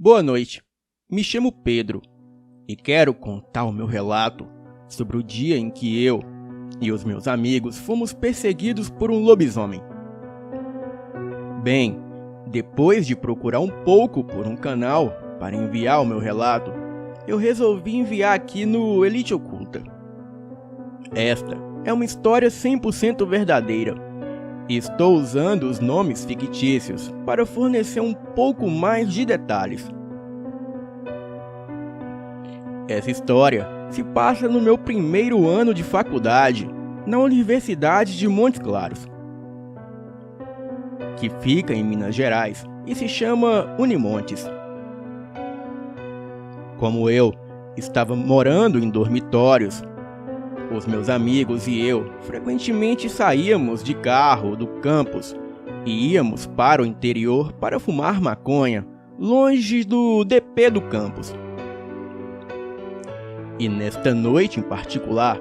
Boa noite, me chamo Pedro e quero contar o meu relato sobre o dia em que eu e os meus amigos fomos perseguidos por um lobisomem. Bem, depois de procurar um pouco por um canal para enviar o meu relato, eu resolvi enviar aqui no Elite Oculta. Esta é uma história 100% verdadeira. Estou usando os nomes fictícios para fornecer um pouco mais de detalhes. Essa história se passa no meu primeiro ano de faculdade, na Universidade de Montes Claros, que fica em Minas Gerais e se chama Unimontes. Como eu estava morando em dormitórios, os meus amigos e eu frequentemente saíamos de carro do campus e íamos para o interior para fumar maconha, longe do DP do campus. E nesta noite em particular,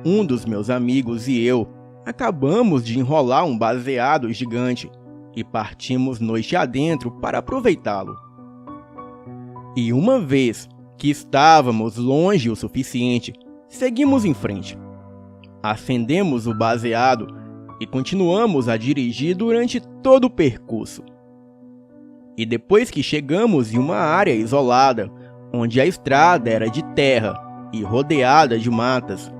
um dos meus amigos e eu acabamos de enrolar um baseado gigante e partimos noite adentro para aproveitá-lo. E uma vez que estávamos longe o suficiente, seguimos em frente, acendemos o baseado e continuamos a dirigir durante todo o percurso. E depois que chegamos em uma área isolada, onde a estrada era de terra e rodeada de matas,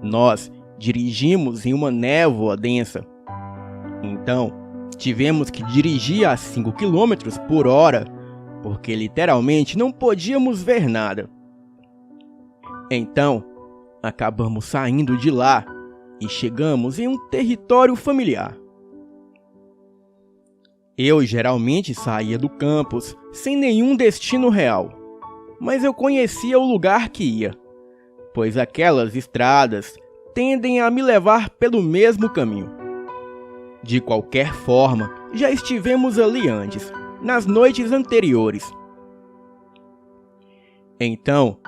nós dirigimos em uma névoa densa. Então, tivemos que dirigir a 5 km por hora, porque literalmente não podíamos ver nada. Então, acabamos saindo de lá e chegamos em um território familiar. Eu geralmente saía do campus sem nenhum destino real, mas eu conhecia o lugar que ia, pois aquelas estradas tendem a me levar pelo mesmo caminho. De qualquer forma, já estivemos ali antes, nas noites anteriores. Então,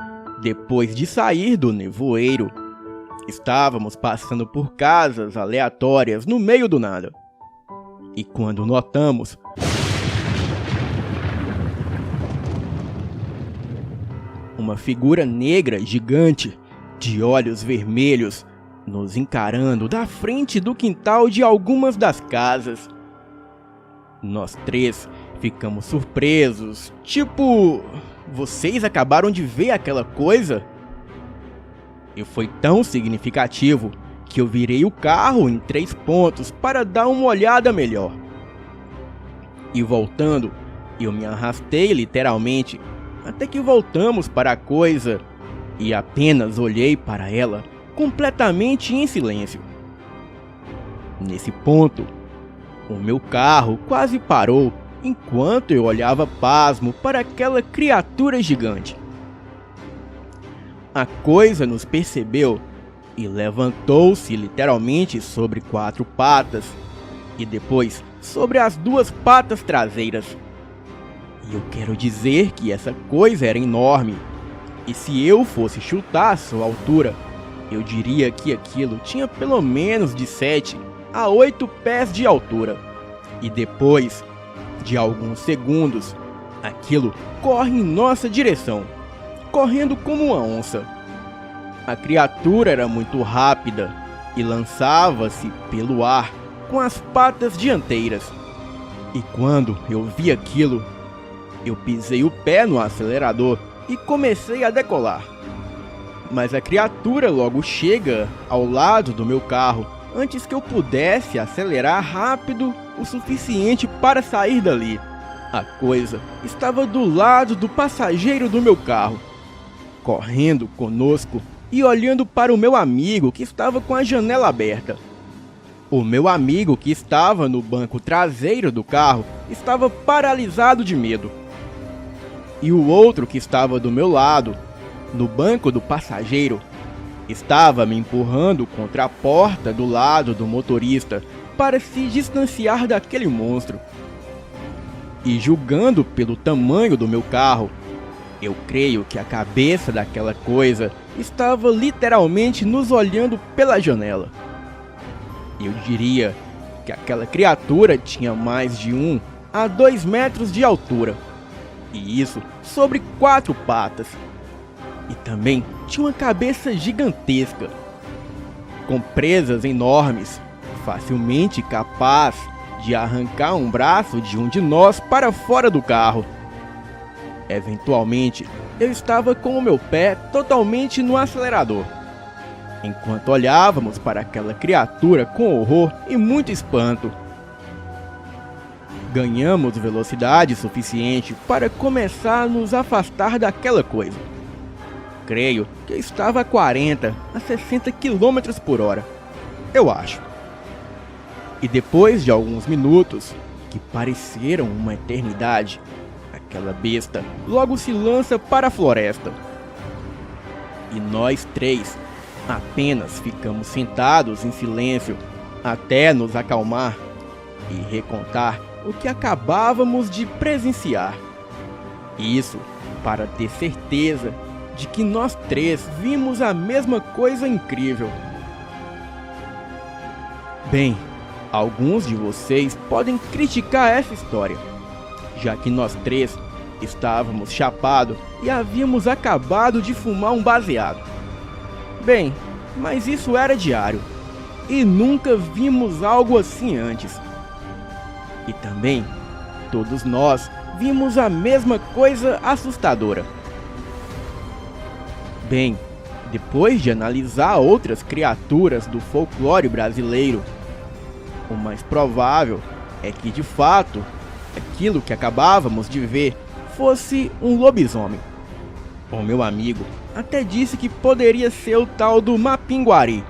depois de sair do nevoeiro, estávamos passando por casas aleatórias no meio do nada. E quando notamos uma figura negra gigante, de olhos vermelhos, nos encarando da frente do quintal de algumas das casas, nós três ficamos surpresos, tipo, vocês acabaram de ver aquela coisa? E foi tão significativo que eu virei o carro em 3 pontos para dar uma olhada melhor. E voltando, eu me arrastei literalmente, até que voltamos para a coisa e apenas olhei para ela completamente em silêncio. Nesse ponto, o meu carro quase parou enquanto eu olhava pasmo para aquela criatura gigante. A coisa nos percebeu e levantou-se literalmente sobre 4 patas e depois sobre as 2 patas traseiras. E eu quero dizer que essa coisa era enorme, e se eu fosse chutar a sua altura, eu diria que aquilo tinha pelo menos de 7 a 8 pés de altura. E depois de alguns segundos, aquilo corre em nossa direção, correndo como uma onça. A criatura era muito rápida e lançava-se pelo ar com as patas dianteiras. E quando eu vi aquilo, eu pisei o pé no acelerador e comecei a decolar. Mas a criatura logo chega ao lado do meu carro antes que eu pudesse acelerar rápido o suficiente para sair dali. A coisa estava do lado do passageiro do meu carro, correndo conosco e olhando para o meu amigo que estava com a janela aberta. O meu amigo que estava no banco traseiro do carro estava paralisado de medo. E o outro que estava do meu lado, no banco do passageiro, estava me empurrando contra a porta do lado do motorista para se distanciar daquele monstro. E julgando pelo tamanho do meu carro, eu creio que a cabeça daquela coisa estava literalmente nos olhando pela janela. Eu diria que aquela criatura tinha mais de 1 a 2 metros de altura e isso sobre 4 patas. E também tinha uma cabeça gigantesca, com presas enormes, facilmente capaz de arrancar um braço de um de nós para fora do carro. Eventualmente, eu estava com o meu pé totalmente no acelerador, enquanto olhávamos para aquela criatura com horror e muito espanto. Ganhamos velocidade suficiente para começar a nos afastar daquela coisa. Creio que estava a 40 a 60 km por hora, eu acho. E depois de alguns minutos, que pareceram uma eternidade, aquela besta logo se lança para a floresta. E nós 3 apenas ficamos sentados em silêncio até nos acalmar e recontar o que acabávamos de presenciar. Isso para ter certeza de que nós 3 vimos a mesma coisa incrível. Bem, alguns de vocês podem criticar essa história, já que nós 3 estávamos chapados e havíamos acabado de fumar um baseado. Bem, mas isso era diário, e nunca vimos algo assim antes. E também, todos nós vimos a mesma coisa assustadora. Bem, depois de analisar outras criaturas do folclore brasileiro, o mais provável é que de fato, aquilo que acabávamos de ver fosse um lobisomem. O meu amigo até disse que poderia ser o tal do Mapinguari.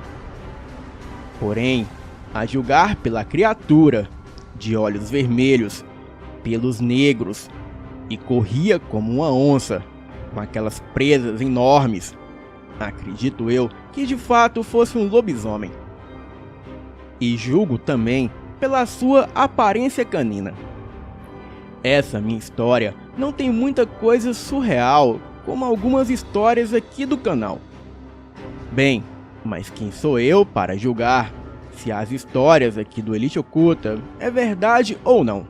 Porém, a julgar pela criatura, de olhos vermelhos, pelos negros, e corria como uma onça, com aquelas presas enormes, acredito eu que de fato fosse um lobisomem. E julgo também pela sua aparência canina. Essa minha história não tem muita coisa surreal como algumas histórias aqui do canal. Bem, mas quem sou eu para julgar se as histórias aqui do Elite Oculta é verdade ou não?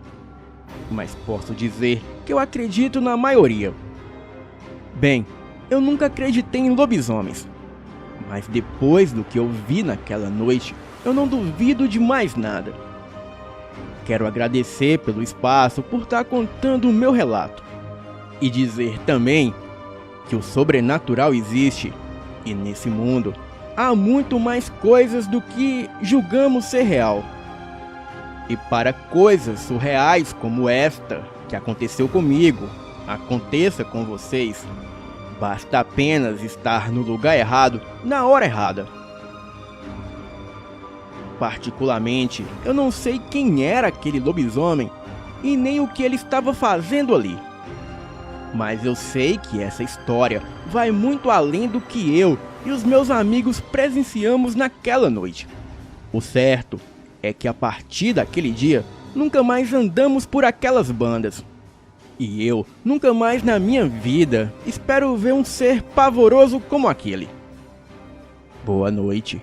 Mas posso dizer que eu acredito na maioria. Bem, eu nunca acreditei em lobisomens, mas depois do que eu vi naquela noite, eu não duvido de mais nada. Quero agradecer pelo espaço por estar contando o meu relato e dizer também que o sobrenatural existe e nesse mundo há muito mais coisas do que julgamos ser real. E para coisas surreais como esta que aconteceu comigo, aconteça com vocês, basta apenas estar no lugar errado na hora errada. Particularmente, eu não sei quem era aquele lobisomem e nem o que ele estava fazendo ali. Mas eu sei que essa história vai muito além do que eu e os meus amigos presenciamos naquela noite. O certo é que a partir daquele dia, nunca mais andamos por aquelas bandas. E eu, nunca mais na minha vida, espero ver um ser pavoroso como aquele. Boa noite.